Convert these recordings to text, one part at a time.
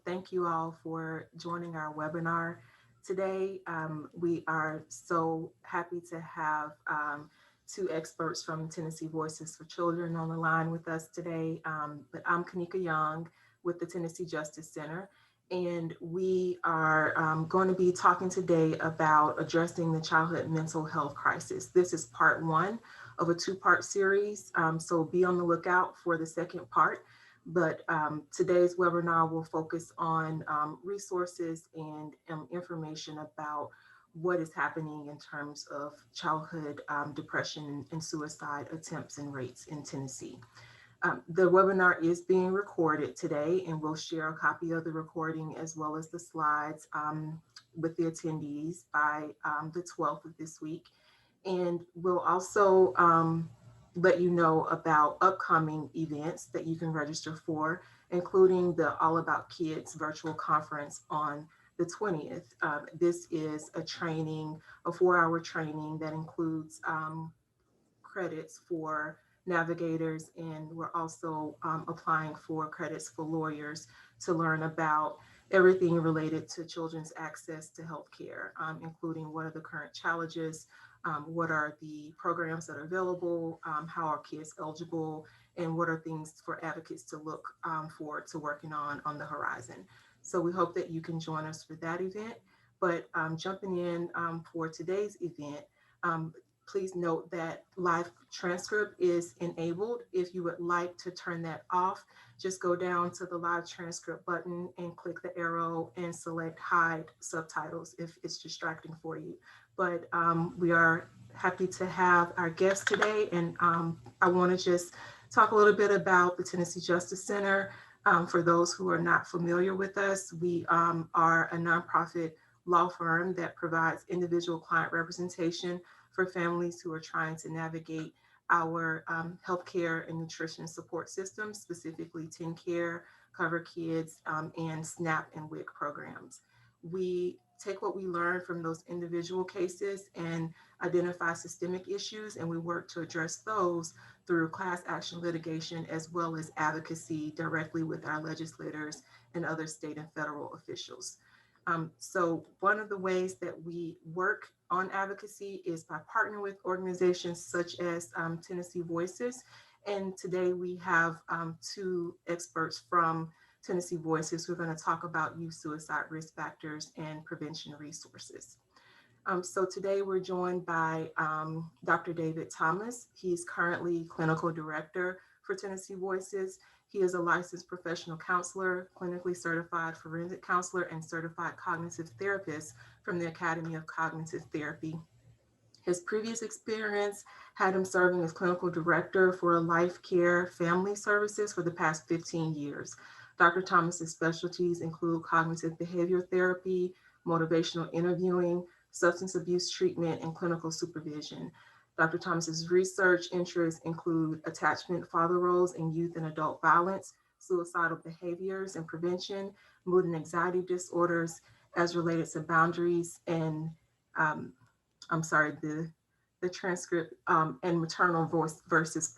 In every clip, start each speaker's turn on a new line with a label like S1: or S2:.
S1: Thank you all for joining our webinar today. We are so happy to have two experts from Tennessee Voices for Children on the line with us today. But I'm Kanika Young with the Tennessee Justice Center, and we are going to be talking today about addressing the childhood mental health crisis. This is part one of a two-part series, so be on the lookout for the second part. But today's webinar will focus on resources and information about what is happening in terms of childhood depression and suicide attempts and rates in Tennessee. The webinar is being recorded today, and we'll share a copy of the recording as well as the slides with the attendees by the 12th of this week. And we'll also let you know about upcoming events that you can register for, including the All About Kids virtual conference on the 20th. This is a training, a 4-hour training that includes credits for navigators, and we're also applying for credits for lawyers to learn about everything related to children's access to healthcare, including what are the current challenges, what are the programs that are available, how are kids eligible, and what are things for advocates to look forward to working on the horizon. So we hope that you can join us for that event. But jumping in for today's event, please note that live transcript is enabled. If you would like to turn that off, just go down to the live transcript button and click the arrow and select hide subtitles if it's distracting for you. But we are happy to have our guest today, and I want to just talk a little bit about the Tennessee Justice Center. For those who are not familiar with us, we are a nonprofit law firm that provides individual client representation for families who are trying to navigate our healthcare and nutrition support systems, specifically TennCare, Cover Kids, and SNAP and WIC programs. We take what we learn from those individual cases and identify systemic issues, and we work to address those through class action litigation as well as advocacy directly with our legislators and other state and federal officials. So one of the ways that we work on advocacy is by partnering with organizations such as Tennessee Voices. And today we have two experts from Tennessee Voices who are going to talk about youth suicide risk factors and prevention resources. So today we're joined by Dr. David Thomas. He's currently clinical director for Tennessee Voices. He is a licensed professional counselor, clinically certified forensic counselor, and certified cognitive therapist from the Academy of Cognitive Therapy. His previous experience had him serving as clinical director for Life Care Family Services for the past 15 years. Dr. Thomas's specialties include cognitive behavior therapy, motivational interviewing, substance abuse treatment, and clinical supervision. Dr. Thomas's research interests include attachment father roles in youth and adult violence, suicidal behaviors and prevention, mood and anxiety disorders as related to boundaries and, the transcript, and maternal voice versus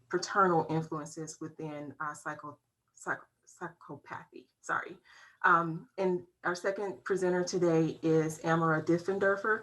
S1: paternal influences within psychopathy, and our second presenter today is Amara Diffenderfer.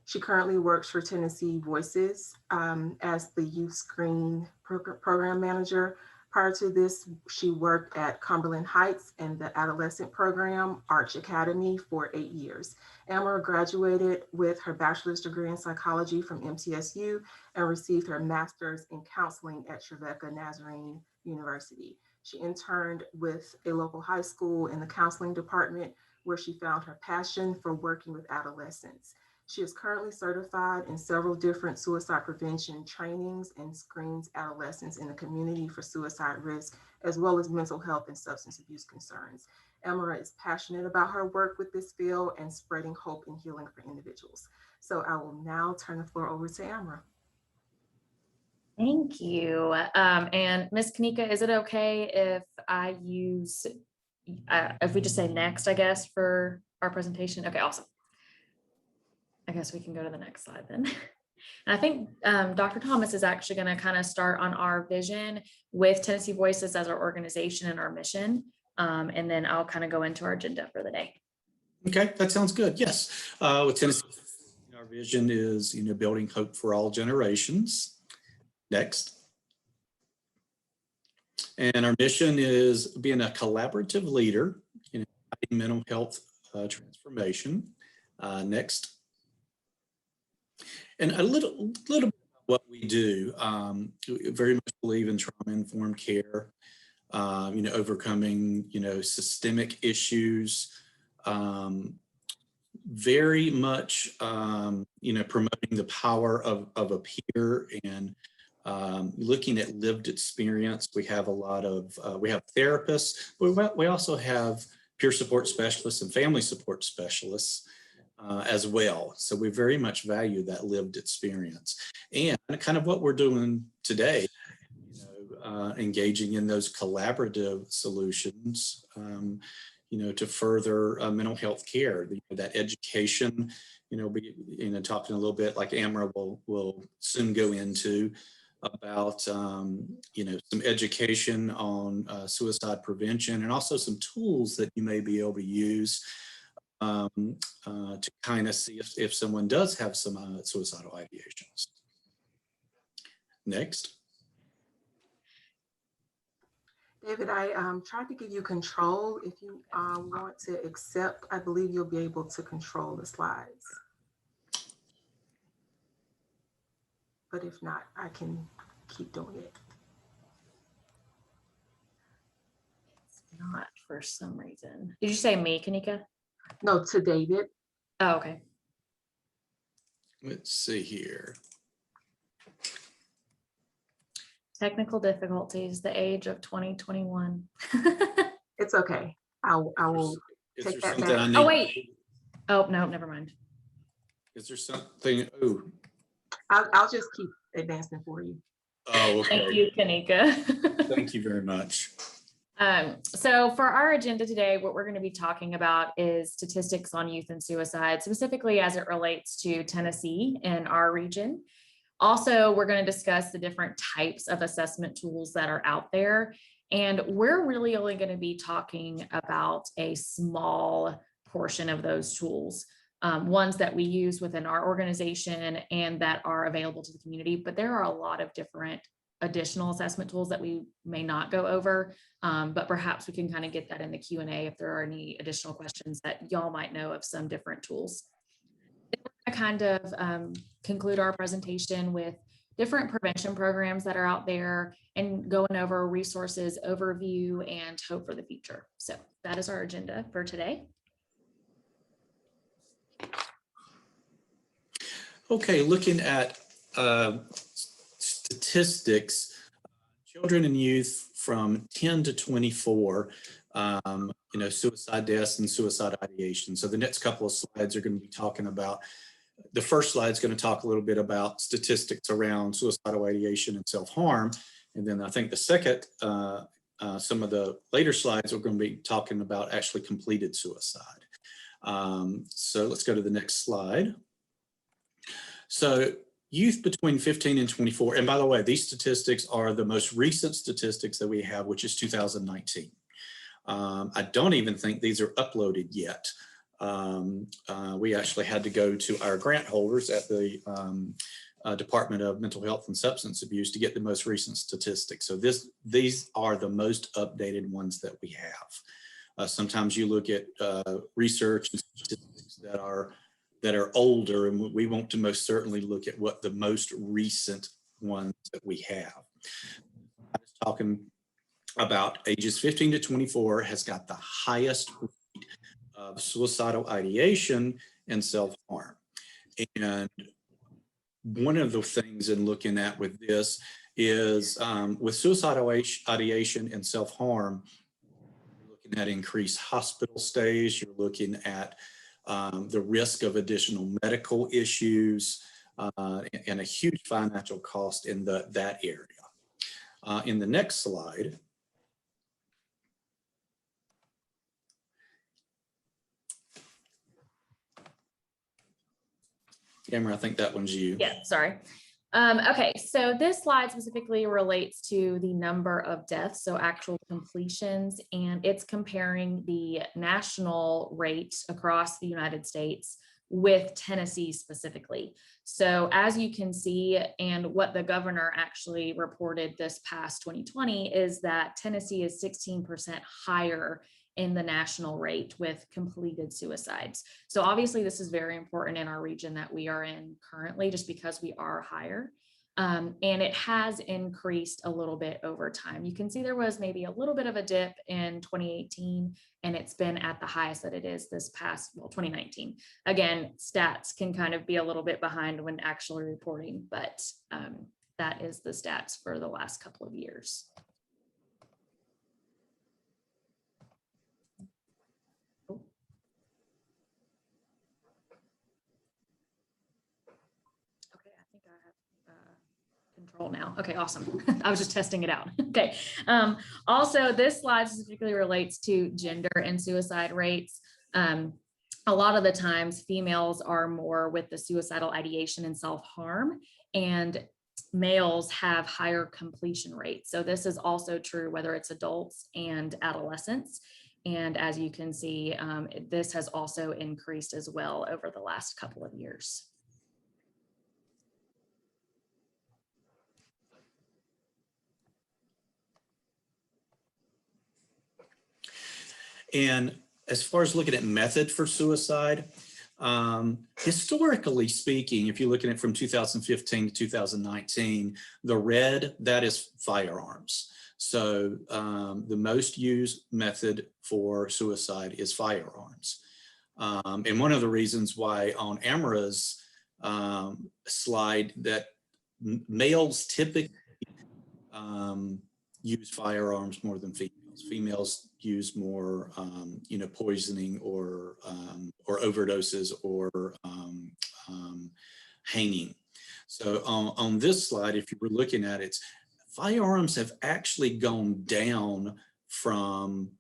S1: She currently works for Tennessee Voices as the Youth Screen Program Manager. Prior to this, she worked at Cumberland Heights and the Adolescent Program, Arch Academy, for 8 years. Amara graduated with her bachelor's degree in psychology from MTSU and received her master's in counseling at Trevecca Nazarene University. She interned with a local high school in the counseling department, where she found her passion for working with adolescents. She is currently certified in several different suicide prevention trainings and screens adolescents in the community for suicide risk, as well as mental health and substance abuse concerns. Amara is passionate about her work with this field and spreading hope and healing for individuals. So I will now turn the floor over to Amara.
S2: Thank you. And Ms. Kanika, is it okay if I use, if we just say next, I guess, for our presentation? Okay, awesome. I guess we can go to the next slide then. And I think Dr. Thomas is actually going to kind of start on our vision with Tennessee Voices as our organization and our mission And then I'll kind of go into our agenda for the day.
S3: Okay, that sounds good. Yes, with Tennessee, our vision is, building hope for all generations. Next. And our mission is being a collaborative leader in mental health transformation. Next. And a little bit about what we do. We very much believe in trauma-informed care, overcoming, systemic issues, very much, promoting the power of a peer and looking at lived experience. We have a lot of, we have therapists, but we also have peer support specialists and family support specialists as well. So we very much value that lived experience. And kind of what we're doing today, engaging in those collaborative solutions, to further mental health care, that education, talking a little bit like Amra will soon go into about, some education on suicide prevention and also some tools that you may be able to use to kind of see if someone does have some suicidal ideations. Next.
S1: David, I tried to give you control. If you want to accept, I believe you'll be able to control the slides. But if not, I can keep doing it.
S2: It's not for some reason. Did you say me, Kanika?
S1: No, to David.
S2: Oh, okay.
S3: Let's see here.
S2: Technical difficulties, the age of 2021.
S1: It's okay. I will
S3: Is
S1: take
S3: there
S1: that
S3: something
S1: back.
S3: I need?
S2: Oh, wait. Oh, no, never mind.
S3: Is there something? Oh,
S1: I'll just keep advancing for you.
S3: oh, okay.
S2: Thank you, Kanika.
S3: Thank you very much.
S2: So for our agenda today, what we're going to be talking about is statistics on youth and suicide, specifically as it relates to Tennessee and our region. Also, we're going to discuss the different types of assessment tools that are out there. And we're really only going to be talking about a small portion of those tools, ones that we use within our organization and that are available to the community. But there are a lot of different additional assessment tools that we may not go over, but perhaps we can kind of get that in the Q&A if there are any additional questions that y'all might know of some different tools. We're going to kind of conclude our presentation with different prevention programs that are out there and going over resources, overview, and hope for the future. So that is our agenda for today.
S3: Okay, looking at statistics, children and youth from 10 to 24, suicide deaths and suicide ideation. So the next couple of slides are going to be talking about, the first slide is going to talk a little bit about statistics around suicidal ideation and self-harm. And then I think the second, some of the later slides are going to be talking about actually completed suicide. So let's go to the next slide. So youth between 15 and 24, and by the way, these statistics are the most recent statistics that we have, which is 2019. I don't even think these are uploaded yet. We actually had to go to our grant holders at the Department of Mental Health and Substance Abuse to get the most recent statistics. So these are the most updated ones that we have. Sometimes you look at research and statistics that are older, and we want to most certainly look at what the most recent ones that we have. I was talking about ages 15 to 24 has got the highest rate of suicidal ideation and self-harm. And one of the things in looking at with this is with suicidal ideation and self-harm, you're looking at increased hospital stays, you're looking at the risk of additional medical issues and a huge financial cost in that area. In the next slide, Amber, I think that one's you.
S2: Yeah, sorry. Okay, so this slide specifically relates to the number of deaths, so actual completions, and it's comparing the national rate across the United States with Tennessee specifically. So as you can see, and what the governor actually reported this past 2020 is that Tennessee is 16% higher in the national rate with completed suicides. So obviously this is very important in our region that we are in currently, just because we are higher. And it has increased a little bit over time. You can see there was maybe a little bit of a dip in 2018, and it's been at the highest that it is this past, well, 2019. Again, stats can kind of be a little bit behind when actually reporting, but that is the stats for the last couple of years. Control now. Okay, awesome. I was just testing it out. Okay. Also, this slide specifically relates to gender and suicide rates. A lot of the times females are more with the suicidal ideation and self-harm, and males have higher completion rates. So this is also true whether it's adults and adolescents. And as you can see, this has also increased as well over the last couple of years.
S3: And as far as looking at method for suicide, historically speaking, if you're looking at from 2015 to 2019, the red, that is firearms. So the most used method for suicide is firearms. And one of the reasons why on Amara's slide that males typically use firearms more than females. Females use more, poisoning or overdoses or hanging. So on this slide, if you were looking at it, firearms have actually gone down from,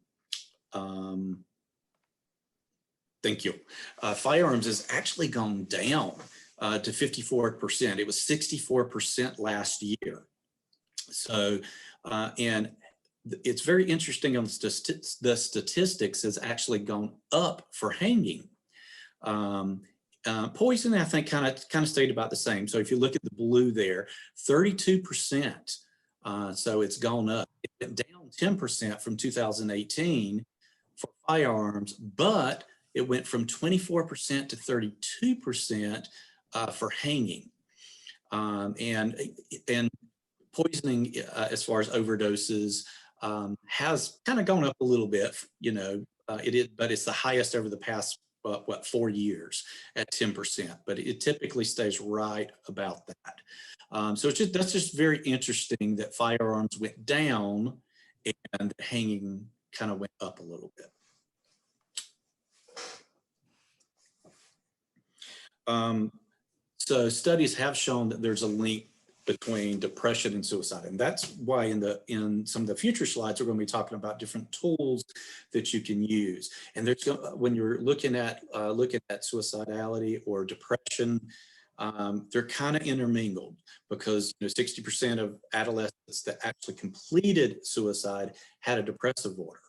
S3: thank you. Firearms has actually gone down to 54%. It was 64% last year. So, and it's very interesting on the statistics has actually gone up for hanging. Poison, I think, kind of stayed about the same. So if you look at the blue there, 32%. So it's gone up. It went down 10% from 2018 for firearms, but it went from 24% to 32% for hanging. And poisoning, as far as overdoses, has kind of gone up a little bit, but it's the highest over the past, 4 years at 10%, but it typically stays right about that. So that's just very interesting that firearms went down and hanging kind of went up a little bit. So studies have shown that there's a link between depression and suicide, and that's why in some of the future slides we're going to be talking about different tools that you can use. And there's, when you're looking at suicidality or depression, they're kind of intermingled, because 60% of adolescents that actually completed suicide had a depressive order.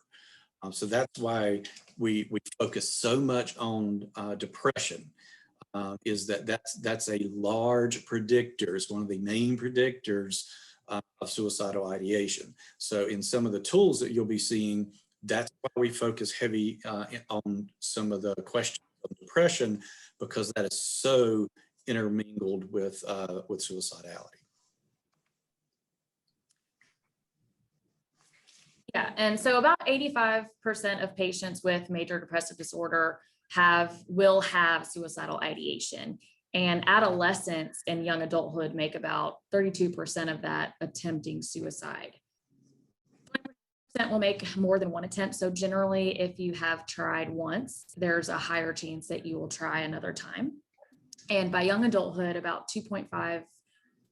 S3: So that's why we focus so much on depression. Is that's a large predictor. It's one of the main predictors of suicidal ideation. So in some of the tools that you'll be seeing, that's why we focus heavy on some of the questions of depression, because that is so intermingled with suicidality.
S2: Yeah, and so about 85% of patients with major depressive disorder will have suicidal ideation, and adolescents and young adulthood make about 32% of that attempting suicide. 20% will make more than one attempt. So generally, if you have tried once, there's a higher chance that you will try another time. And by young adulthood, about 2.5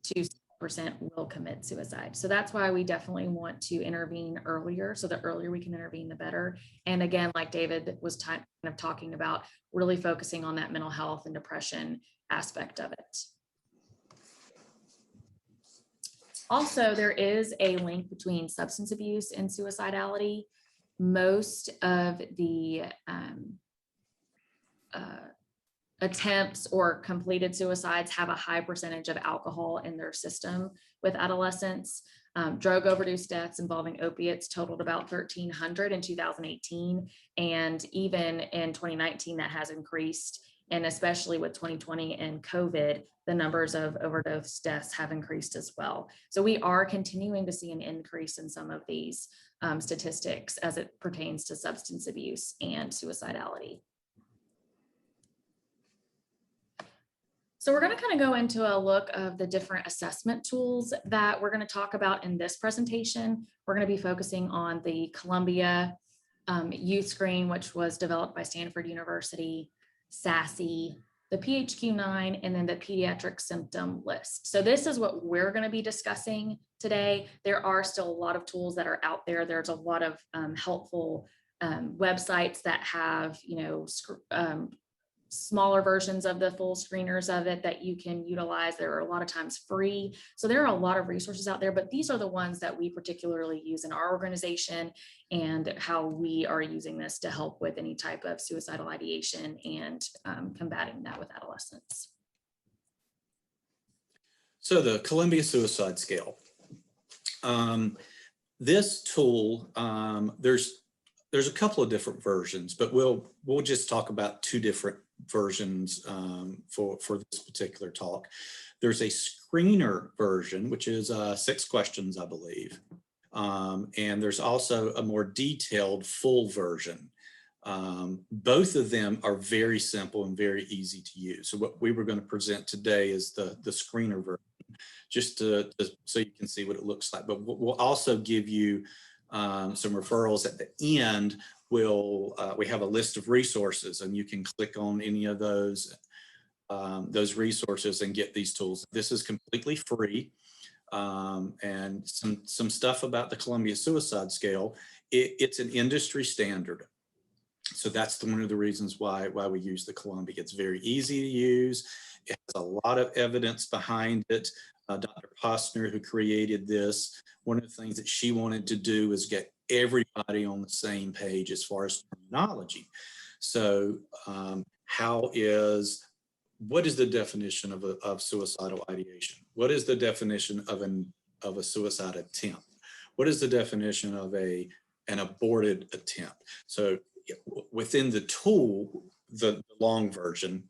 S2: to 6% will commit suicide. So that's why we definitely want to intervene earlier. So the earlier we can intervene, the better. And again, like David was kind of talking about, really focusing on that mental health and depression aspect of it. Also, there is a link between substance abuse and suicidality. Most of the attempts or completed suicides have a high percentage of alcohol in their system with adolescents. Drug overdose deaths involving opiates totaled about 1,300 in 2018. And even in 2019, that has increased. And especially with 2020 and COVID, the numbers of overdose deaths have increased as well. So we are continuing to see an increase in some of these statistics as it pertains to substance abuse and suicidality. So we're going to kind of go into a look of the different assessment tools that we're going to talk about in this presentation. We're going to be focusing on the Columbia Youth Screen, which was developed by Stanford University, SASE, the PHQ-9, and then the Pediatric Symptom List. So this is what we're going to be discussing today. There are still a lot of tools that are out there. There's a lot of helpful websites that have, smaller versions of the full screeners of it that you can utilize. There are a lot of times free. So there are a lot of resources out there, but these are the ones that we particularly use in our organization and how we are using this to help with any type of suicidal ideation and combating that with adolescents.
S3: So the Columbia Suicide Scale. This tool, there's a couple of different versions, but we'll just talk about two different versions for this particular talk. There's a screener version, which is 6 questions, I believe. And there's also a more detailed full version. Both of them are very simple and very easy to use. So what we were going to present today is the screener version, just so you can see what it looks like. But we'll also give you some referrals at the end. We have a list of resources, and you can click on any of those resources and get these tools. This is completely free. And some stuff about the Columbia Suicide Scale. It's an industry standard. So that's one of the reasons why we use the Columbia. It's very easy to use. It has a lot of evidence behind it. Dr. Posner, who created this, one of the things that she wanted to do is get everybody on the same page as far as terminology. So what is the definition of suicidal ideation? What is the definition of a suicide attempt? What is the definition of an aborted attempt? So within the tool, the long version,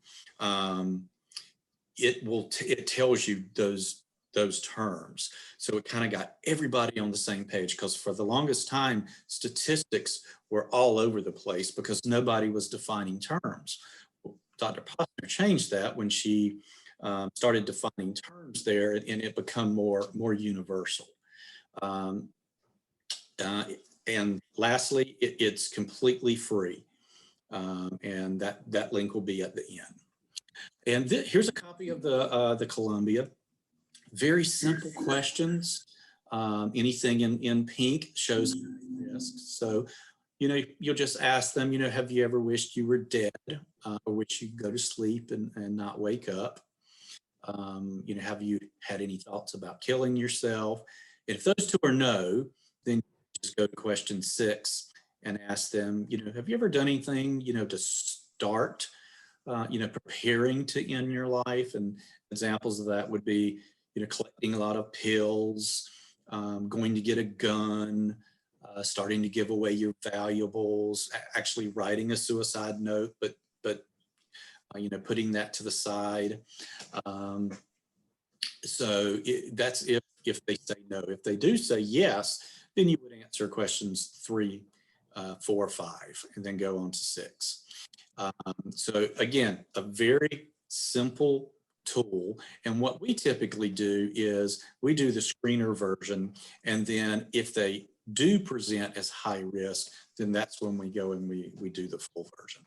S3: it tells you those terms. So it kind of got everybody on the same page, because for the longest time, statistics were all over the place because nobody was defining terms. Dr. Posner changed that when she started defining terms there, and it became more universal. And lastly, it's completely free. And that link will be at the end. And here's a copy of the Columbia. Very simple questions. Anything in pink shows risk. So, you'll just ask them, have you ever wished you were dead, or wish you could go to sleep and not wake up? Have you had any thoughts about killing yourself? And if those two are no, then just go to question 6 and ask them, have you ever done anything, to start, preparing to end your life? And examples of that would be, collecting a lot of pills, going to get a gun, starting to give away your valuables, actually writing a suicide note, but putting that to the side. So that's if they say no. If they do say yes, then you would answer questions 3, 4, 5, and then go on to 6. So again, a very simple tool. And what we typically do is we do the screener version, and then if they do present as high risk, then that's when we go and we do the full version.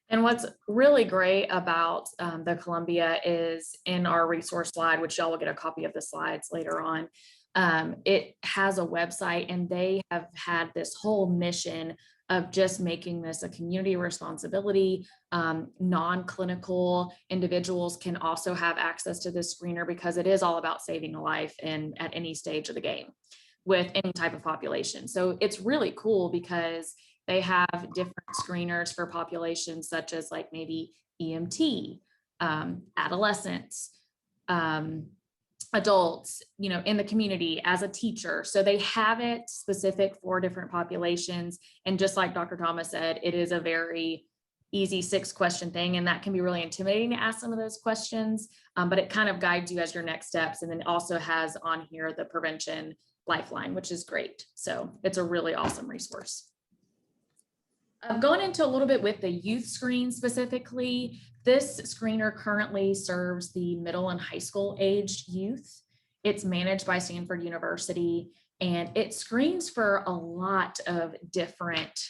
S2: And what's really great about the Columbia is in our resource slide, which y'all will get a copy of the slides later on. It has a website, and they have had this whole mission of just making this a community responsibility. Non-clinical individuals can also have access to this screener because it is all about saving a life and at any stage of the game with any type of population. So it's really cool because they have different screeners for populations such as like maybe EMT, adolescents, adults, in the community, as a teacher. So they have it specific for different populations. And just like Dr. Thomas said, it is a very easy 6-question thing. And that can be really intimidating to ask some of those questions, but it kind of guides you as your next steps. And then it also has on here the prevention lifeline, which is great. So it's a really awesome resource. Going into a little bit with the youth screen specifically, this screener currently serves the middle and high school aged youth. It's managed by Stanford University, and it screens for a lot of different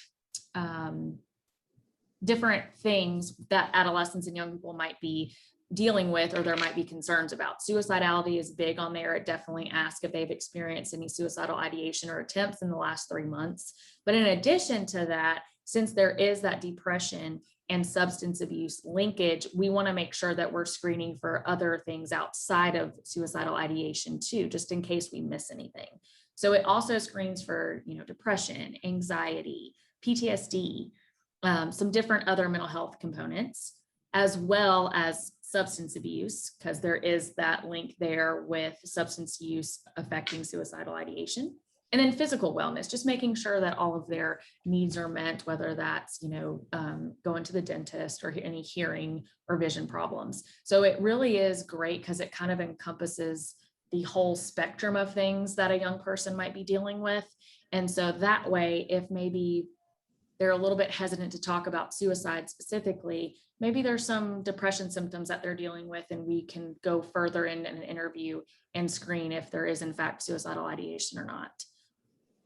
S2: things that adolescents and young people might be dealing with, or there might be concerns about. Suicidality is big on there. It definitely asks if they've experienced any suicidal ideation or attempts in the last 3 months. But in addition to that, since there is that depression and substance abuse linkage, we want to make sure that we're screening for other things outside of suicidal ideation too, just in case we miss anything. So it also screens for, depression, anxiety, PTSD, some different other mental health components, as well as substance abuse, because there is that link there with substance use affecting suicidal ideation. And then physical wellness, just making sure that all of their needs are met, whether that's, going to the dentist or any hearing or vision problems. So it really is great because it kind of encompasses the whole spectrum of things that a young person might be dealing with. And so that way, if maybe they're a little bit hesitant to talk about suicide specifically, maybe there's some depression symptoms that they're dealing with, and we can go further in an interview and screen if there is in fact suicidal ideation or not.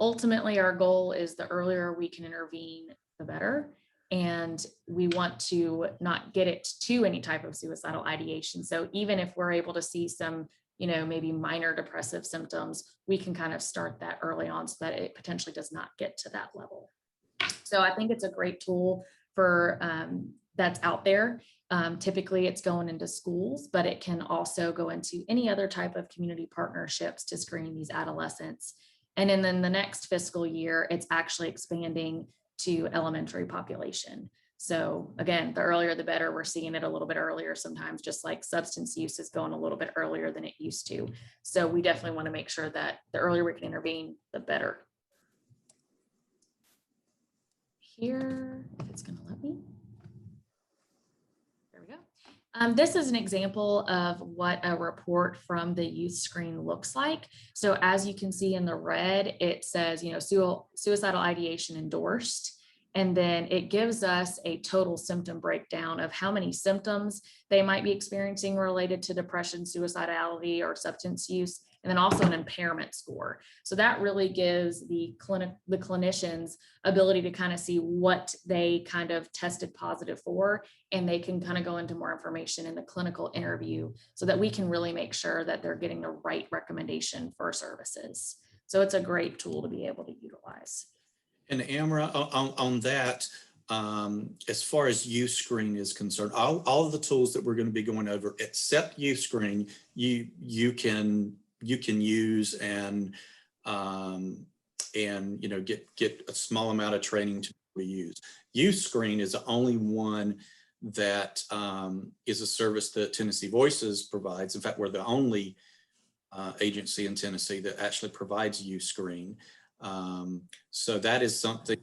S2: Ultimately, our goal is the earlier we can intervene, the better. And we want to not get it to any type of suicidal ideation. So even if we're able to see some, maybe minor depressive symptoms, we can kind of start that early on so that it potentially does not get to that level. So I think it's a great tool for that's out there. Typically it's going into schools, but it can also go into any other type of community partnerships to screen these adolescents. And then the next fiscal year, it's actually expanding to elementary population. So again, the earlier the better. We're seeing it a little bit earlier sometimes, just like substance use is going a little bit earlier than it used to. So we definitely want to make sure that the earlier we can intervene, the better. Here, if it's going to let me. There we go. This is an example of what a report from the youth screen looks like. So as you can see in the red, it says, suicidal ideation endorsed. And then it gives us a total symptom breakdown of how many symptoms they might be experiencing related to depression, suicidality, or substance use, and then also an impairment score. So that really gives the clinicians ability to kind of see what they kind of tested positive for, and they can kind of go into more information in the clinical interview so that we can really make sure that they're getting the right recommendation for services. So it's a great tool to be able to utilize.
S3: And Amra, on that, as far as YouScreen is concerned, all of the tools that we're going to be going over, except YouScreen, you can use and get a small amount of training to use. YouScreen is the only one that is a service that Tennessee Voices provides. In fact, we're the only agency in Tennessee that actually provides YouScreen. So that is something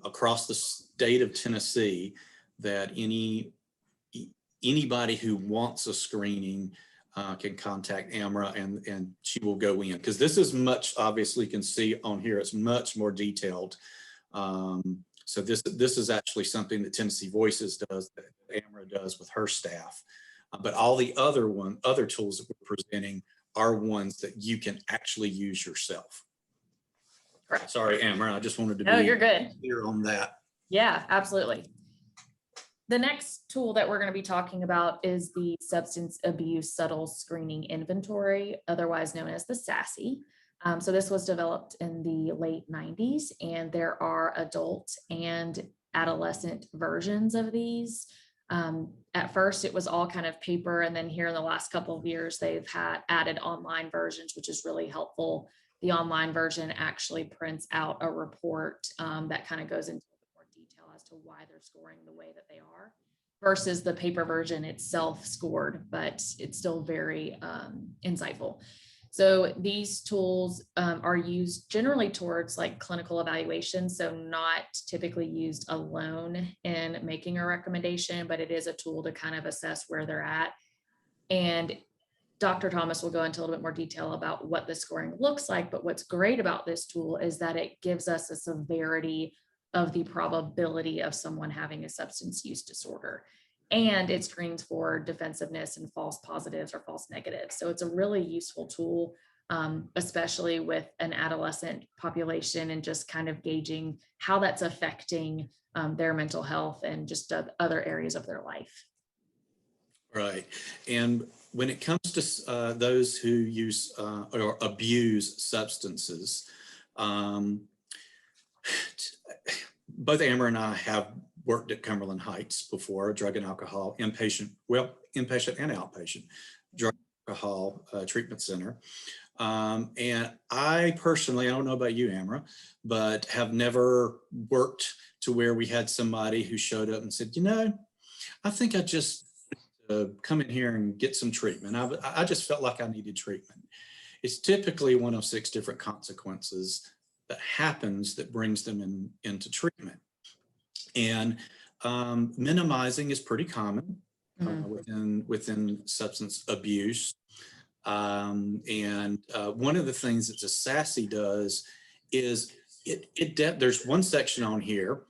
S3: across the state of Tennessee that anybody who wants a screening can contact Amra, and she will go in, because this is much, obviously you can see on here, it's much more detailed. So this is actually something that Tennessee Voices does, that Amra does with her staff. But all the other tools that we're presenting are ones that you can actually use yourself.
S2: Correct.
S3: Sorry, Amber, I just wanted to be
S2: you're good.
S3: clear on that.
S2: Yeah, absolutely. The next tool that we're going to be talking about is the Substance Abuse Subtle Screening Inventory, otherwise known as the SASI. So this was developed in the late 90s, and there are adult and adolescent versions of these. At first, it was all kind of paper, and then here in the last couple of years, they've had added online versions, which is really helpful. The online version actually prints out a report that kind of goes into more detail as to why they're scoring the way that they are, versus the paper version. It's self-scored, but it's still very insightful. So these tools are used generally towards like clinical evaluation, so not typically used alone in making a recommendation, but it is a tool to kind of assess where they're at. And Dr. Thomas will go into a little bit more detail about what the scoring looks like, but what's great about this tool is that it gives us a severity of the probability of someone having a substance use disorder. And it screens for defensiveness and false positives or false negatives. So it's a really useful tool, especially with an adolescent population, and just kind of gauging how that's affecting their mental health and just other areas of their life.
S3: Right. And when it comes to those who use or abuse substances, both Amber and I have worked at Cumberland Heights before, drug and alcohol inpatient and outpatient drug and alcohol treatment center. And I personally, I don't know about you, Amber, but have never worked to where we had somebody who showed up and said, I think I just come in here and get some treatment. I just felt like I needed treatment. It's typically one of 6 different consequences that happens that brings them into treatment. And minimizing is pretty common within substance abuse. And one of the things that the SASE does is there's one section on here.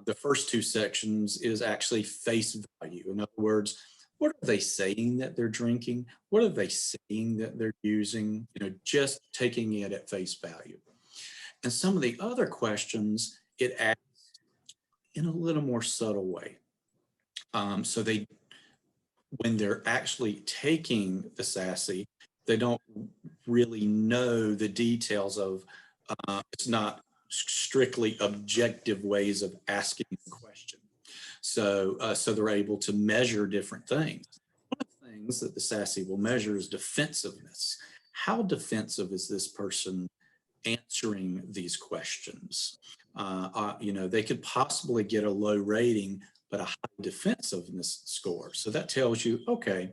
S3: The first 2 sections is actually face value. In other words, what are they saying that they're drinking? What are they saying that they're using? Just taking it at face value. And some of the other questions, it asks in a little more subtle way. So when they're actually taking the SASE, they don't really know the details of, it's not strictly objective ways of asking the question. So they're able to measure different things. One of the things that the SASE will measure is defensiveness. How defensive is this person answering these questions? They could possibly get a low rating, but a high defensiveness score. So that tells you, okay,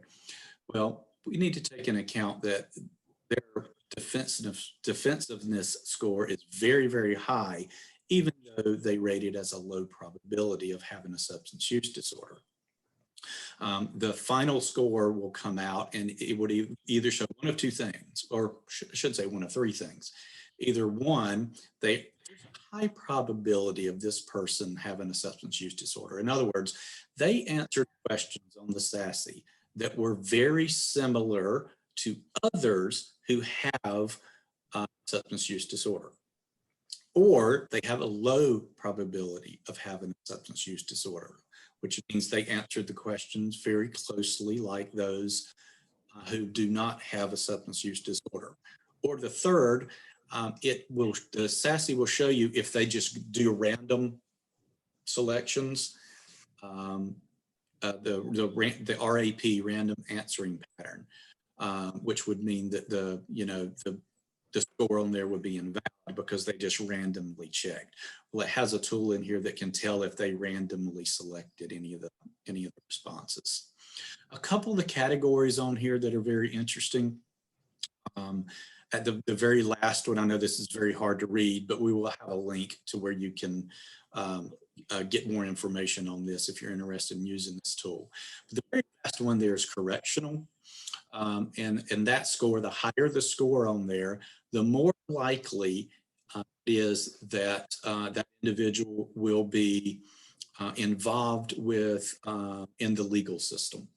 S3: well, we need to take into account that their defensiveness score is very, very high, even though they rate it as a low probability of having a substance use disorder. The final score will come out and it would either show one of 2 things, or I should say one of 3 things. Either one, there's a high probability of this person having a substance use disorder. In other words, they answered questions on the SASE that were very similar to others who have substance use disorder. Or they have a low probability of having a substance use disorder, which means they answered the questions very closely like those who do not have a substance use disorder. Or the third, the SASE will show you if they just do random selections, the RAP, random answering pattern, which would mean that the score on there would be invalid because they just randomly checked. Well, it has a tool in here that can tell if they randomly selected any of the responses. A couple of the categories on here that are very interesting. At the very last one, I know this is very hard to read, but we will have a link to where you can get more information on this if you're interested in using this tool. But the very last one there is correctional. And that score, the higher the score on there, the more likely it is that that individual will be involved with in the legal system.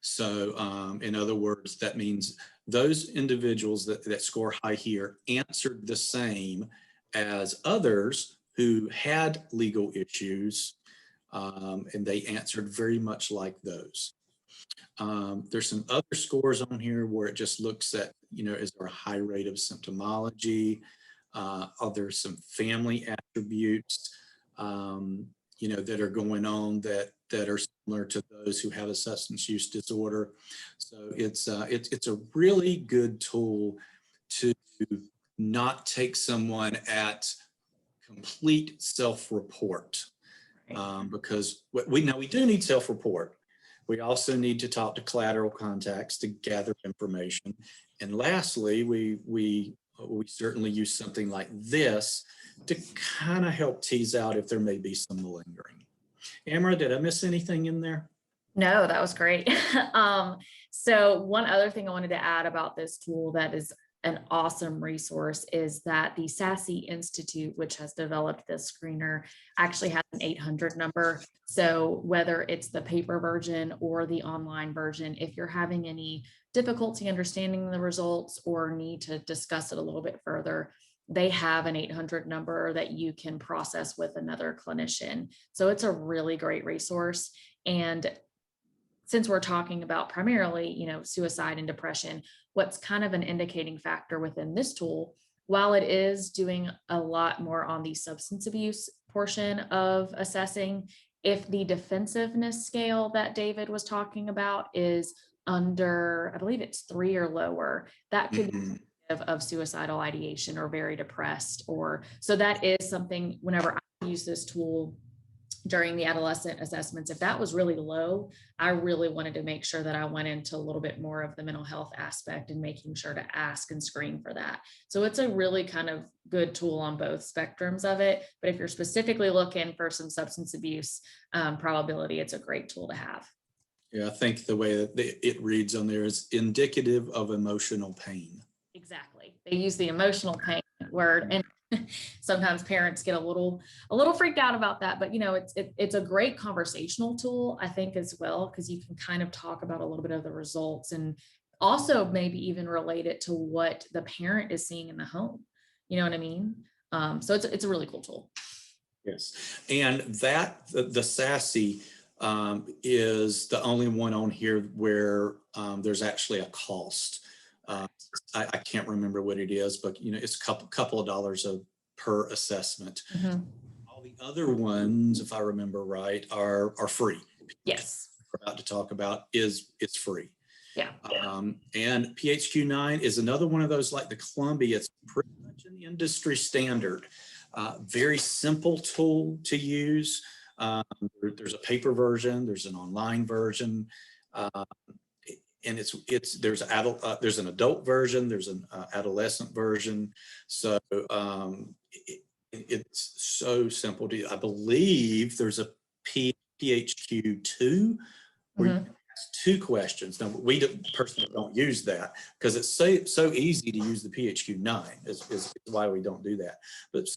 S3: So in other words, that means those individuals that score high here answered the same as others who had legal issues, and they answered very much like those. There's some other scores on here where it just looks at, is there a high rate of symptomology? Are there some family attributes, that are going on that are similar to those who have a substance use disorder? So it's a really good tool to not take someone at complete self-report, because we do need self-report. We also need to talk to collateral contacts to gather information. And lastly, we certainly use something like this to kind of help tease out if there may be some lingering. Amara, did I miss anything in there?
S2: No, that was great. So one other thing I wanted to add about this tool that is an awesome resource is that the SASE Institute, which has developed this screener, actually has an 800 number. So whether it's the paper version or the online version, if you're having any difficulty understanding the results or need to discuss it a little bit further, they have an 800 number that you can process with another clinician. So it's a really great resource. And since we're talking about primarily, suicide and depression, what's kind of an indicating factor within this tool, while it is doing a lot more on the substance abuse portion of assessing, if the defensiveness scale that David was talking about is under, I believe it's 3 or lower, that could be of suicidal ideation or very depressed. So that is something, whenever I use this tool during the adolescent assessments, if that was really low, I really wanted to make sure that I went into a little bit more of the mental health aspect and making sure to ask and screen for that. So it's a really kind of good tool on both spectrums of it. But if you're specifically looking for some substance abuse probability, it's a great tool to have.
S3: Yeah, I think the way that it reads on there is indicative of emotional pain.
S2: Exactly. They use the emotional pain word, and sometimes parents get a little freaked out about that, but it's a great conversational tool, I think, as well, because you can kind of talk about a little bit of the results and also maybe even relate it to what the parent is seeing in the home. You know what I mean? So it's a really cool tool.
S3: Yes, and that the SASE is the only one on here where there's actually a cost. I can't remember what it is, but it's a couple of dollars per assessment. All the other ones, if I remember right, are free.
S2: Yes.
S3: We're about to talk about it's free.
S2: Yeah.
S3: And PHQ-9 is another one of those, like the Columbia. It's pretty much an industry standard. Very simple tool to use. There's a paper version. There's an online version. And there's an adult version, there's an adolescent version. So it's so simple to use. I believe there's a PHQ-2 where you ask 2 questions. Now we personally don't use that because it's so easy to use the PHQ-9 is why we don't do that. But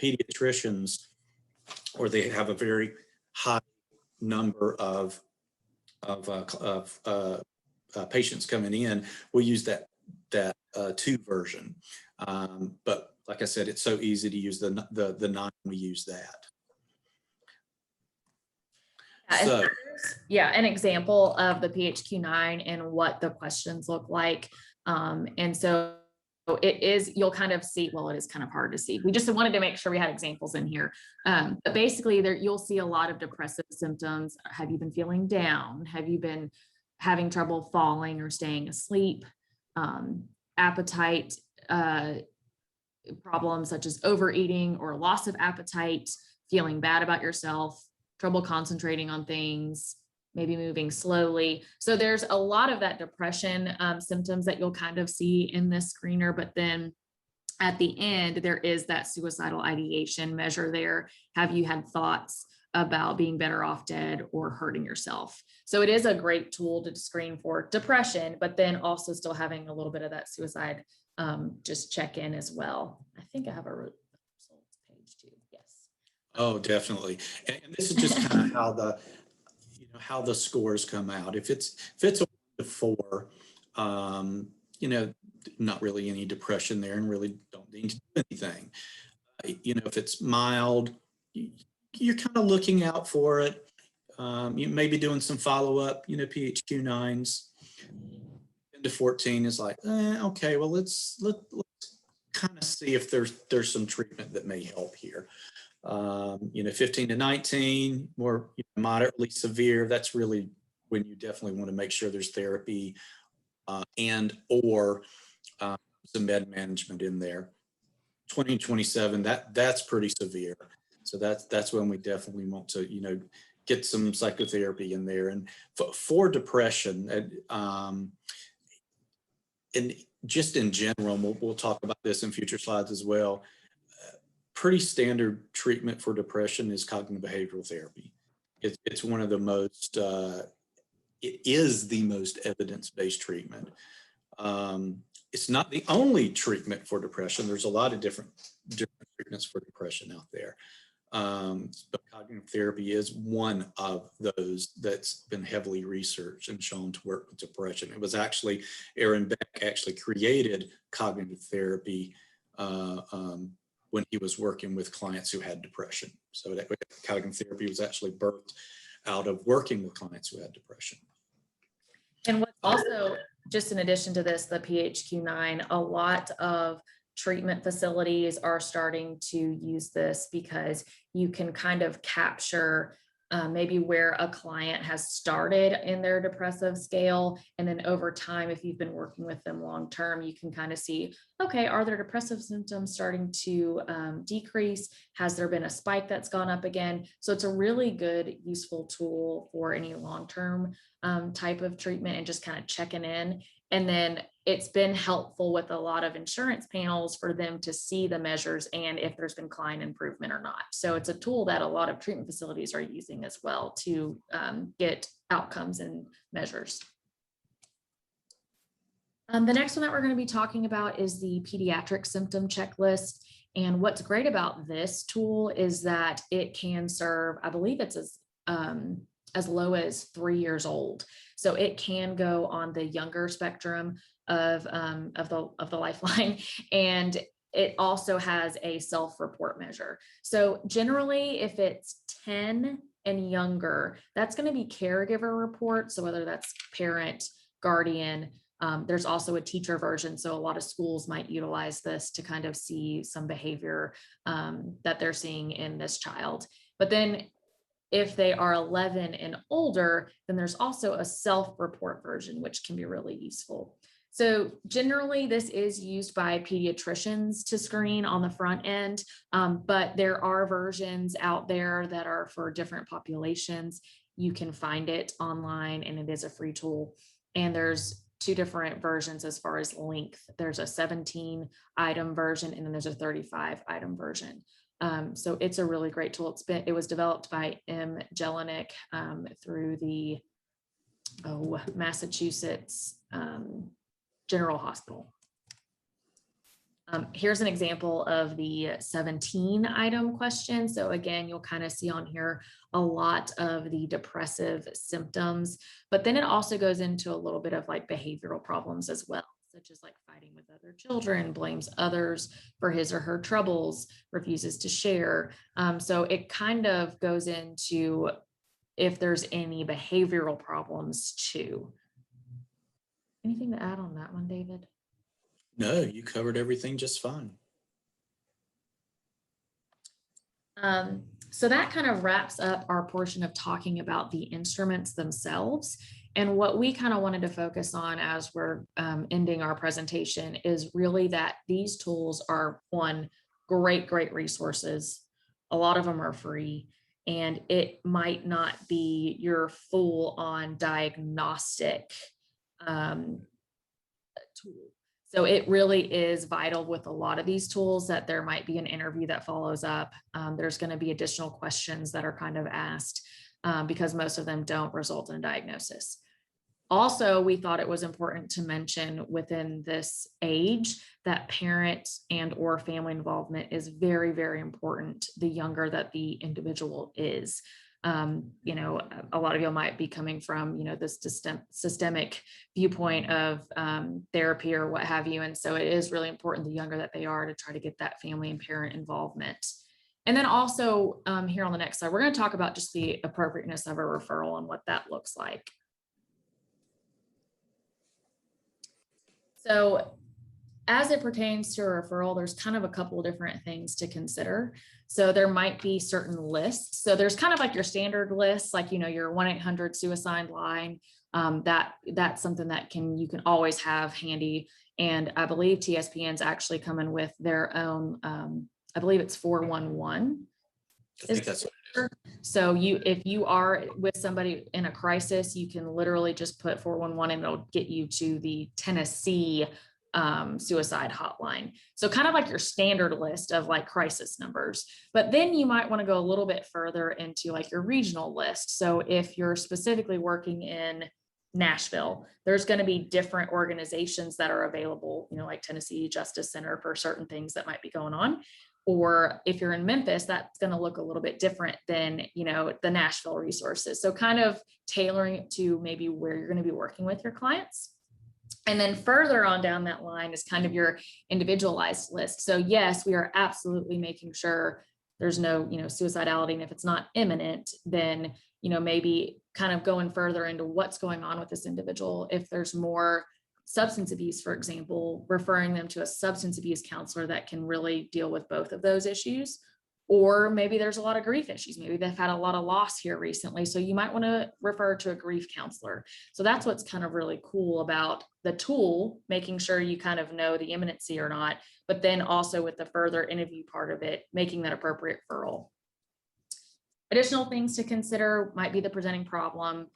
S3: pediatricians, or they have a very high number of patients coming in, we'll use that 2 version. But like I said, it's so easy to use the 9. We use that. So
S2: an example of the PHQ-9 and what the questions look like. And so you'll kind of see, well, it is kind of hard to see. We just wanted to make sure we had examples in here. But basically you'll see a lot of depressive symptoms. Have you been feeling down? Have you been having trouble falling or staying asleep? Appetite problems such as overeating or loss of appetite, feeling bad about yourself, trouble concentrating on things, maybe moving slowly. So there's a lot of that depression symptoms that you'll kind of see in this screener, but then at the end, there is that suicidal ideation measure there. Have you had thoughts about being better off dead or hurting yourself? So it is a great tool to screen for depression, but then also still having a little bit of that suicide just check in as well. I think I have a results page too. Yes.
S3: Oh, definitely. And this is just kind of how the scores come out. If it's a 1 to 4, not really any depression there and really don't need to do anything. If it's mild, you're kind of looking out for it. You may be doing some follow-up, PHQ-9s. 10 to 14 is like, okay, well, let's kind of see if there's some treatment that may help here. 15 to 19, more moderately severe. That's really when you definitely want to make sure there's therapy and or some med management in there. 20 to 27, that's pretty severe. So that's when we definitely want to, get some psychotherapy in there. And for depression, and just in general, we'll talk about this in future slides as well. Pretty standard treatment for depression is cognitive behavioral therapy. It's one of the most, it is the most evidence-based treatment. It's not the only treatment for depression. There's a lot of different treatments for depression out there. But cognitive therapy is one of those that's been heavily researched and shown to work with depression. It was actually, Aaron Beck actually created cognitive therapy when he was working with clients who had depression. So that cognitive therapy was actually birthed out of working with clients who had depression.
S2: And what's also, just in addition to this, the PHQ-9, a lot of treatment facilities are starting to use this because you can kind of capture maybe where a client has started in their depressive scale. And then over time, if you've been working with them long term, you can kind of see, okay, are their depressive symptoms starting to decrease? Has there been a spike that's gone up again? So it's a really good, useful tool for any long-term type of treatment and just kind of checking in. And then it's been helpful with a lot of insurance panels for them to see the measures and if there's been client improvement or not. So it's a tool that a lot of treatment facilities are using as well to get outcomes and measures. The next one that we're going to be talking about is the pediatric symptom checklist. And what's great about this tool is that it can serve, I believe it's as low as 3 years old. So it can go on the younger spectrum of the lifeline. And it also has a self-report measure. So generally, if it's 10 and younger, that's going to be caregiver report. So whether that's parent, guardian, there's also a teacher version. So a lot of schools might utilize this to kind of see some behavior that they're seeing in this child. But then if they are 11 and older, then there's also a self-report version, which can be really useful. So generally, this is used by pediatricians to screen on the front end, but there are versions out there that are for different populations. You can find it online, and it is a free tool. And there's 2 different versions as far as length. There's a 17-item version, and then there's a 35-item version. So it's a really great tool. It was developed by M. Jelinek through the Massachusetts General Hospital. Here's an example of the 17-item question. So again, you'll kind of see on here a lot of the depressive symptoms, but then it also goes into a little bit of like behavioral problems as well, such as like fighting with other children, blames others for his or her troubles, refuses to share. So it kind of goes into if there's any behavioral problems too. Anything to add on that one, David?
S3: No, you covered everything just fine.
S2: So that kind of wraps up our portion of talking about the instruments themselves. And what we kind of wanted to focus on as we're ending our presentation is really that these tools are great resources. A lot of them are free, and it might not be your full on diagnostic tool. So it really is vital with a lot of these tools that there might be an interview that follows up. There's going to be additional questions that are kind of asked because most of them don't result in a diagnosis. Also, we thought it was important to mention within this age that parent and or family involvement is very important the younger that the individual is. A lot of you might be coming from, this systemic viewpoint of therapy or what have you. And so it is really important the younger that they are to try to get that family and parent involvement. And then also here on the next slide, we're going to talk about just the appropriateness of a referral and what that looks like. So as it pertains to a referral, there's kind of a couple of different things to consider. So there might be certain lists. So there's kind of like your standard lists, like, your 1-800 suicide line. That's something that you can always have handy. And I believe TSPN's actually coming with their own, I believe it's 411.
S3: I think that's what it is.
S2: So if you are with somebody in a crisis, you can literally just put 411 and it'll get you to the Tennessee suicide hotline. So kind of like your standard list of like crisis numbers, but then you might want to go a little bit further into like your regional list. So if you're specifically working in Nashville, there's going to be different organizations that are available, like Tennessee Justice Center for certain things that might be going on. Or if you're in Memphis, that's going to look a little bit different than, the Nashville resources. So kind of tailoring it to maybe where you're going to be working with your clients. And then further on down that line is kind of your individualized list. So yes, we are absolutely making sure there's no, suicidality. And if it's not imminent, then, maybe kind of going further into what's going on with this individual. If there's more substance abuse, for example, referring them to a substance abuse counselor that can really deal with both of those issues. Or maybe there's a lot of grief issues. Maybe they've had a lot of loss here recently. So you might want to refer to a grief counselor. So that's what's kind of really cool about the tool, making sure you kind of know the imminency or not, but then also with the further interview part of it, making that appropriate referral. Additional things to consider might be the presenting problem,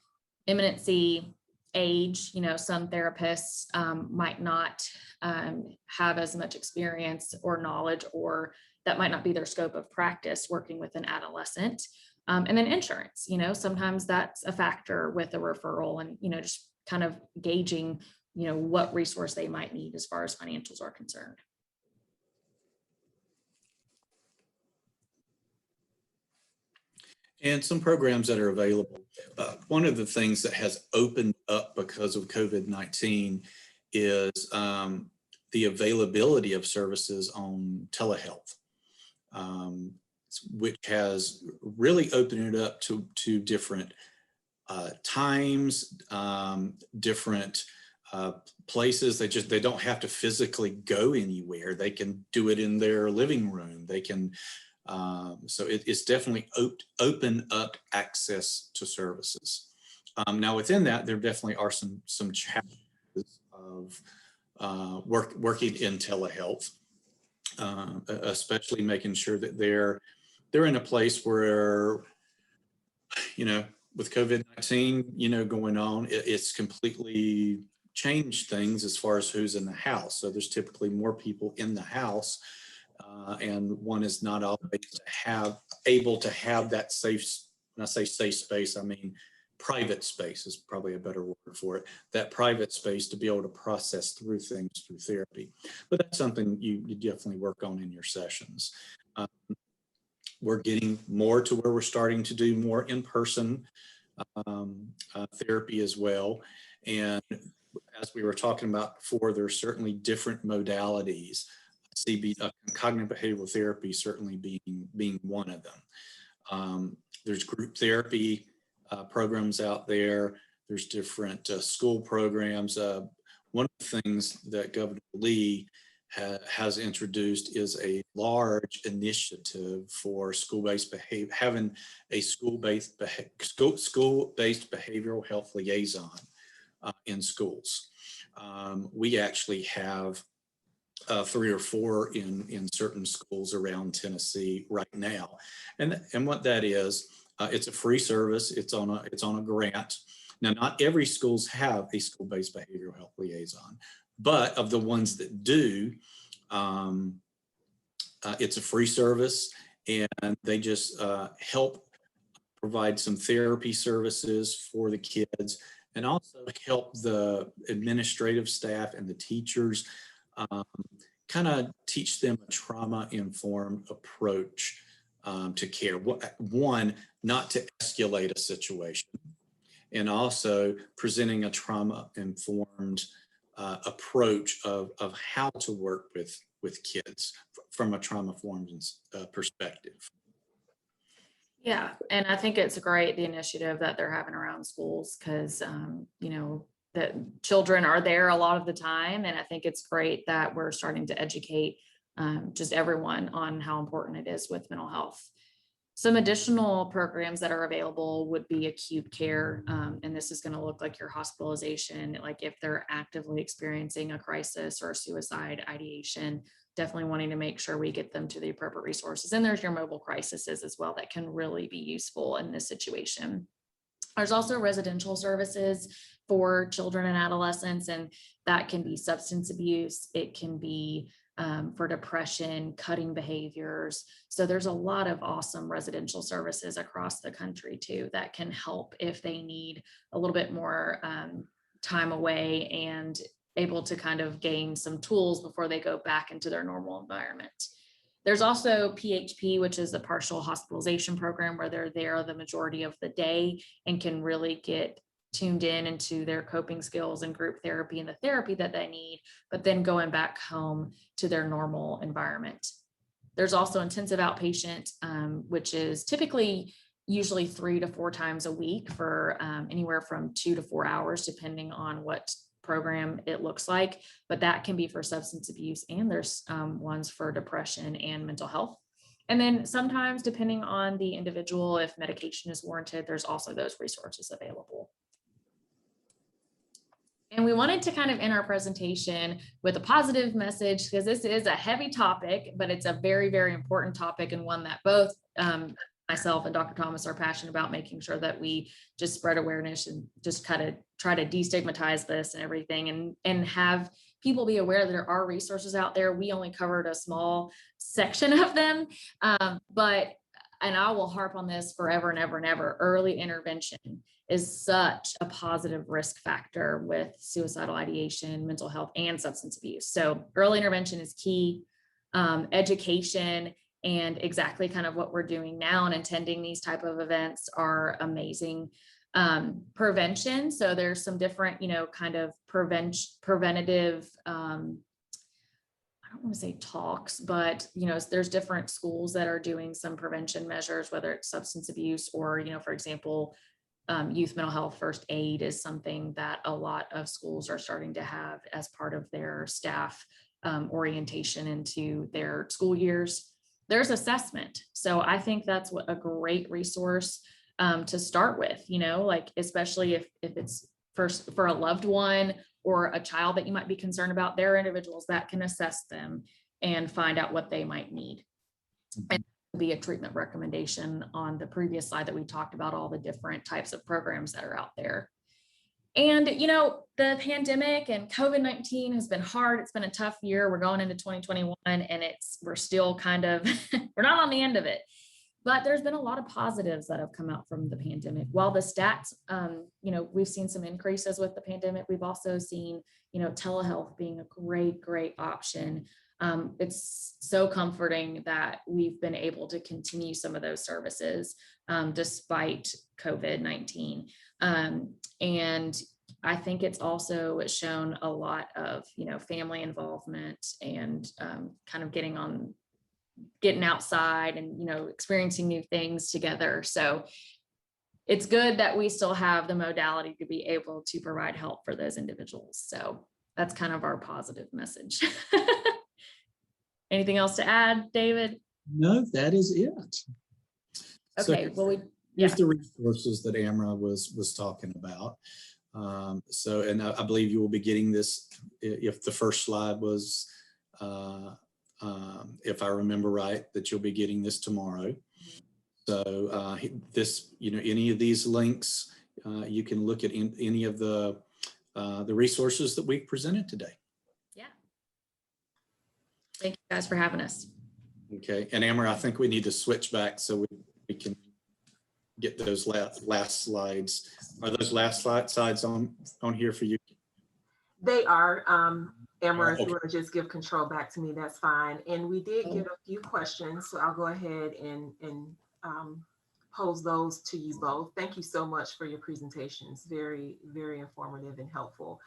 S2: imminency, age. Some therapists might not have as much experience or knowledge, or that might not be their scope of practice working with an adolescent. And then insurance, sometimes that's a factor with a referral, and, just kind of gauging, what resource they might need as far as financials are concerned.
S3: And some programs that are available. One of the things that has opened up because of COVID-19 is the availability of services on telehealth, which has really opened it up to different times, different places. They don't have to physically go anywhere. They can do it in their living room. They can. So it's definitely open up access to services. Now within that, there definitely are some challenges of working in telehealth, especially making sure that they're in a place where, with COVID-19, going on, it's completely changed things as far as who's in the house. So there's typically more people in the house. And one is not always able to have that safe, when I say safe space, I mean private space is probably a better word for it, that private space to be able to process through things through therapy. But that's something you definitely work on in your sessions. We're getting more to where we're starting to do more in-person therapy as well. And as we were talking about before, there's certainly different modalities. Cognitive behavioral therapy certainly being one of them. There's group therapy programs out there. There's different school programs. One of the things that Governor Lee has introduced is a large initiative for school-based having a school-based behavioral health liaison in schools. We actually have 3 or 4 in certain schools around Tennessee right now, and what that is, it's a free service. It's on a grant. Now, not every schools have a school-based behavioral health liaison, but of the ones that do, it's a free service, and they just help provide some therapy services for the kids, and also help the administrative staff and the teachers kind of teach them a trauma-informed approach to care. One, not to escalate a situation, and also presenting a trauma-informed approach of how to work with kids from a trauma-informed perspective.
S2: Yeah, and I think it's great, the initiative that they're having around schools, because, you know, that children are there a lot of the time. And I think it's great that we're starting to educate just everyone on how important it is with mental health. Some additional programs that are available would be acute care. And this is going to look like your hospitalization, like if they're actively experiencing a crisis or a suicide ideation, definitely wanting to make sure we get them to the appropriate resources. And there's your mobile crises as well that can really be useful in this situation. There's also residential services for children and adolescents, and that can be substance abuse. It can be for depression, cutting behaviors. So there's a lot of awesome residential services across the country too that can help if they need a little bit more time away and able to kind of gain some tools before they go back into their normal environment. There's also PHP, which is a partial hospitalization program where they're there the majority of the day and can really get tuned in into their coping skills and group therapy and the therapy that they need, but then going back home to their normal environment. There's also intensive outpatient, which is typically usually 3 to 4 times a week for anywhere from 2 to 4 hours, depending on what program it looks like, but that can be for substance abuse, and there's ones for depression and mental health. And then sometimes, depending on the individual, if medication is warranted, there's also those resources available. And we wanted to kind of end our presentation with a positive message, because this is a heavy topic, but it's a very, very important topic, and one that both myself and Dr. Thomas are passionate about, making sure that we just spread awareness and just kind of try to destigmatize this and everything, and have people be aware that there are resources out there. We only covered a small section of them, but I will harp on this forever and ever and ever, early intervention is such a positive risk factor with suicidal ideation, mental health, and substance abuse. So early intervention is key. Education and exactly kind of what we're doing now and attending these type of events are amazing. Prevention. So there's some different, you know, kind of preventative, I don't want to say talks, but, you know, there's different schools that are doing some prevention measures, whether it's substance abuse or, you know, for example, youth mental health first aid is something that a lot of schools are starting to have as part of their staff orientation into their school years. There's assessment. So I think that's a great resource to start with, you know, like, especially if it's first for a loved one or a child that you might be concerned about, there are individuals that can assess them and find out what they might need. And be a treatment recommendation on the previous slide that we talked about all the different types of programs that are out there. And, you know, the pandemic and COVID-19 has been hard. It's been a tough year. We're going into 2021 and we're still kind of, we're not on the end of it, but there's been a lot of positives that have come out from the pandemic. While the stats, you know, we've seen some increases with the pandemic, we've also seen, you know, telehealth being a great, great option. It's so comforting that we've been able to continue some of those services despite COVID-19. And I think it's also shown a lot of, you know, family involvement and kind of getting outside and, you know, experiencing new things together. So it's good that we still have the modality to be able to provide help for those individuals. So that's kind of our positive message. Anything else to add, David?
S3: No, that is it.
S2: Okay,
S3: so here's the resources that Amra was talking about. And I believe you will be getting this, if the first slide was, if I remember right, that you'll be getting this tomorrow. So this, you know, any of these links, you can look at any of the resources that we've presented today.
S2: Yeah. Thank you guys for having us.
S3: Okay, and Amber, I think we need to switch back so we can get those last slides. Are those last slides on here for you?
S1: They are. Amber, if
S3: Okay.
S1: you want to just give control back to me, that's fine. And we did get a few questions, so I'll go ahead and pose those to you both. Thank you so much for your presentations. Very, very informative and helpful.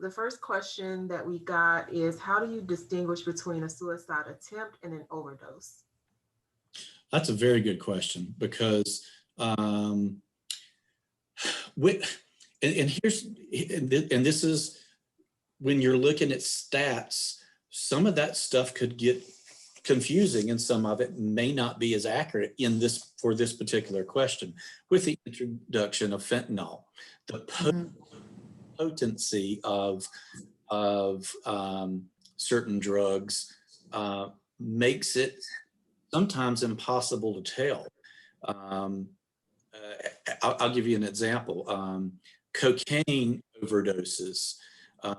S1: The first question that we got is, how do you distinguish between a suicide attempt and an overdose?
S3: That's a very good question, because with, and here's, and this is when you're looking at stats, some of that stuff could get confusing, and some of it may not be as accurate in this, for this particular question. With the introduction of fentanyl, the potency of certain drugs makes it sometimes impossible to tell. I'll give you an example. Cocaine overdoses.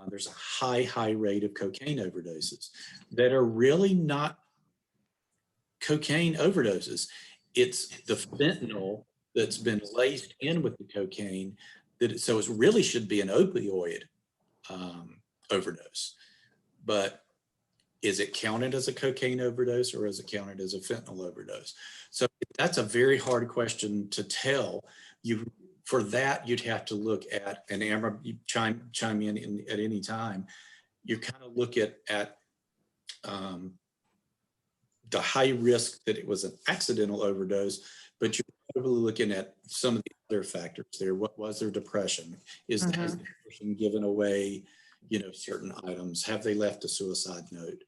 S3: There's a high rate of cocaine overdoses that are really not cocaine overdoses. It's the fentanyl that's been laced in with the cocaine, so it really should be an opioid overdose. But is it counted as a cocaine overdose, or is it counted as a fentanyl overdose? So that's a very hard question to tell. For that, you'd have to look at, and Amber, you chime in at any time. You kind of look at the high risk that it was an accidental overdose, but you're probably looking at some of the other factors there. What was their depression? Has the person given away, certain items? Have they left a suicide note?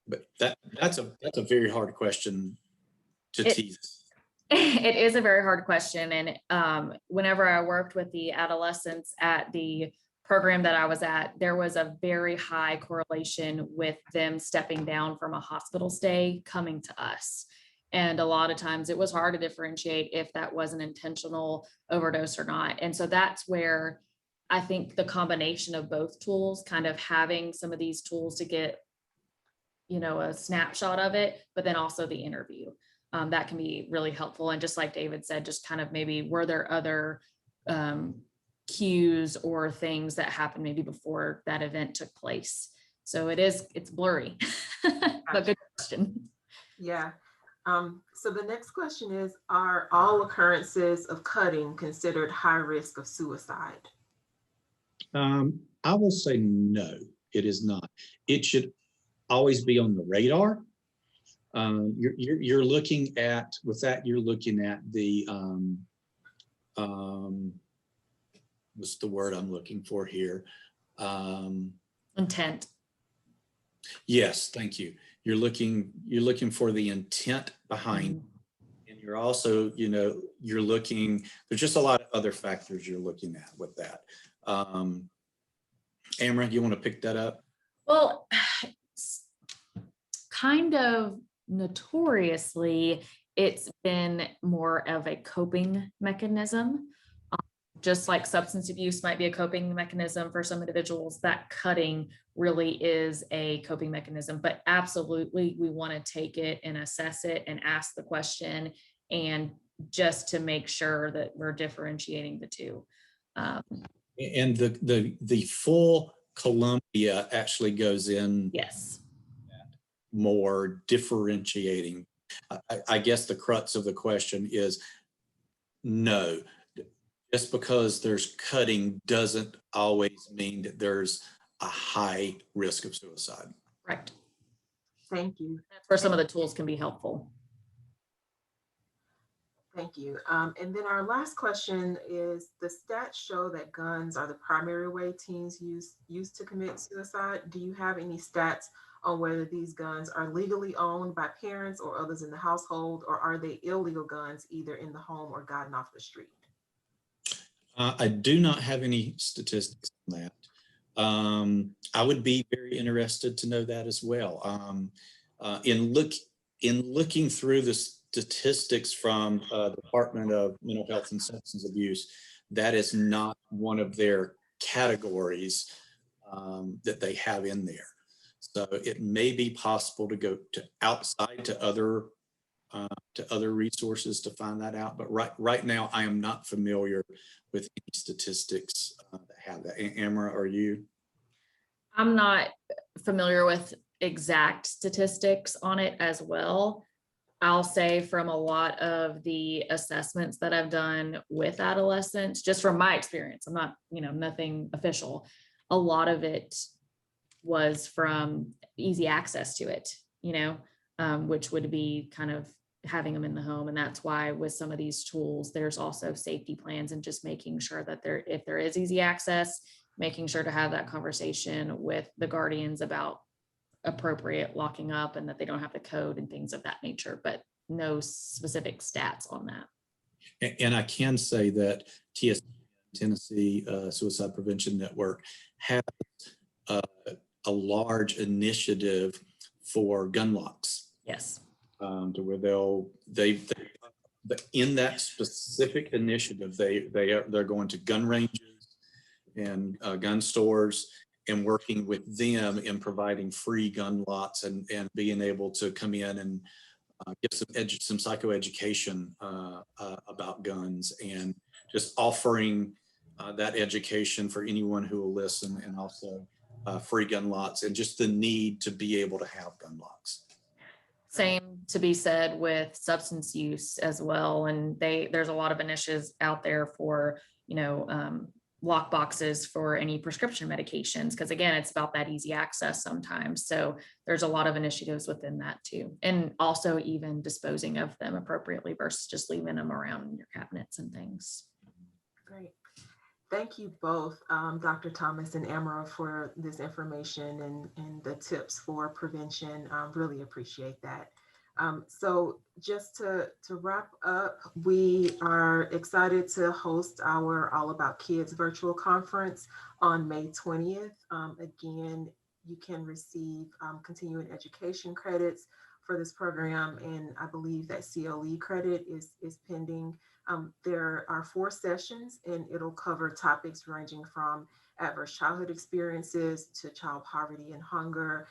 S3: But that's a very hard question to tease.
S2: It is a very hard question. And whenever I worked with the adolescents at the program that I was at, there was a very high correlation with them stepping down from a hospital stay coming to us. And a lot of times it was hard to differentiate if that was an intentional overdose or not. And so that's where I think the combination of both tools, kind of having some of these tools to get, a snapshot of it, but then also the interview. That can be really helpful. And just like David said, just kind of maybe, were there other cues or things that happened maybe before that event took place? So it's blurry, but good question.
S1: Yeah. So the next question is, are all occurrences of cutting considered high risk of suicide?
S3: I will say no, it is not. It should always be on the radar. You're looking at, with that, you're looking at the, what's the word I'm looking for here?
S2: Intent.
S3: Yes, thank you. You're looking for the intent behind, and you're also, you're looking, there's just a lot of other factors you're looking at with that. Amra, you want to pick that up?
S2: Well, kind of notoriously, it's been more of a coping mechanism. Just like substance abuse might be a coping mechanism for some individuals, that cutting really is a coping mechanism. But absolutely, we want to take it and assess it and ask the question, and just to make sure that we're differentiating the two.
S3: And the full Columbia actually goes in.
S2: Yes.
S3: More differentiating. I guess the crux of the question is no. Just because there's cutting doesn't always mean that there's a high risk of suicide.
S2: Right.
S1: Thank you.
S2: That's where some of the tools can be helpful.
S1: Thank you. And then our last question is, the stats show that guns are the primary way teens use to commit suicide. Do you have any stats on whether these guns are legally owned by parents or others in the household, or are they illegal guns either in the home or gotten off the street?
S3: I do not have any statistics on that. I would be very interested to know that as well. In looking through the statistics from the Department of Mental Health and Substance Abuse, that is not one of their categories that they have in there. So it may be possible to go to outside to other resources to find that out. But right now, I am not familiar with any statistics that have that. Amra, are you?
S2: I'm not familiar with exact statistics on it as well. I'll say from a lot of the assessments that I've done with adolescents, just from my experience, I'm not, nothing official. A lot of it was from easy access to it, which would be kind of having them in the home. And that's why with some of these tools, there's also safety plans and just making sure that if there is easy access, making sure to have that conversation with the guardians about appropriate locking up and that they don't have the code and things of that nature, but no specific stats on that.
S3: And I can say that Tennessee Suicide Prevention Network has a large initiative for gun locks.
S2: Yes.
S3: To where they in that specific initiative, they're going to gun ranges and gun stores and working with them in providing free gun locks and being able to come in and give some psychoeducation about guns and just offering that education for anyone who will listen, and also free gun locks and just the need to be able to have gun locks.
S2: Same to be said with substance use as well. And there's a lot of initiatives out there for, lock boxes for any prescription medications. Because again, it's about that easy access sometimes. So there's a lot of initiatives within that too. And also even disposing of them appropriately versus just leaving them around in your cabinets and things.
S1: Great. Thank you both, Dr. Thomas and Amara, for this information and the tips for prevention. Really appreciate that. So just to wrap up, we are excited to host our All About Kids virtual conference on May 20th. Again, you can receive continuing education credits for this program, and I believe that COE credit is pending. There are 4 sessions, and it'll cover topics ranging from adverse childhood experiences to child poverty and hunger.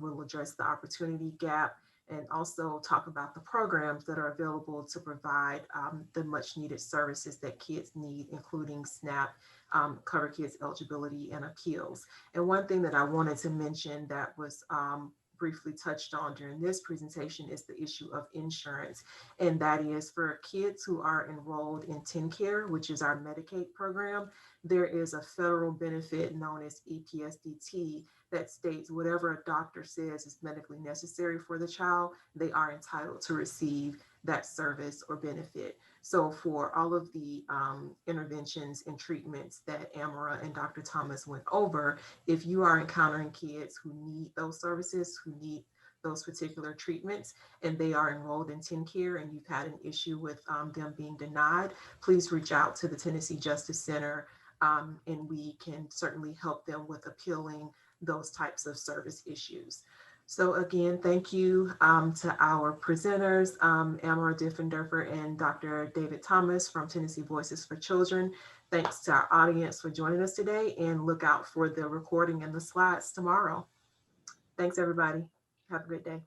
S1: We'll address the opportunity gap and also talk about the programs that are available to provide the much needed services that kids need, including SNAP, Cover Kids eligibility, and appeals. And one thing that I wanted to mention that was briefly touched on during this presentation is the issue of insurance. And that is for kids who are enrolled in TennCare, which is our Medicaid program, there is a federal benefit known as EPSDT that states whatever a doctor says is medically necessary for the child, they are entitled to receive that service or benefit. So for all of the interventions and treatments that Amara and Dr. Thomas went over, if you are encountering kids who need those services, who need those particular treatments, and they are enrolled in TennCare and you've had an issue with them being denied, please reach out to the Tennessee Justice Center and we can certainly help them with appealing those types of service issues. So again, thank you to our presenters, Amara Diffenderfer and Dr. David Thomas from Tennessee Voices for Children. Thanks to our audience for joining us today, and look out for the recording and the slides tomorrow. Thanks everybody. Have a great day.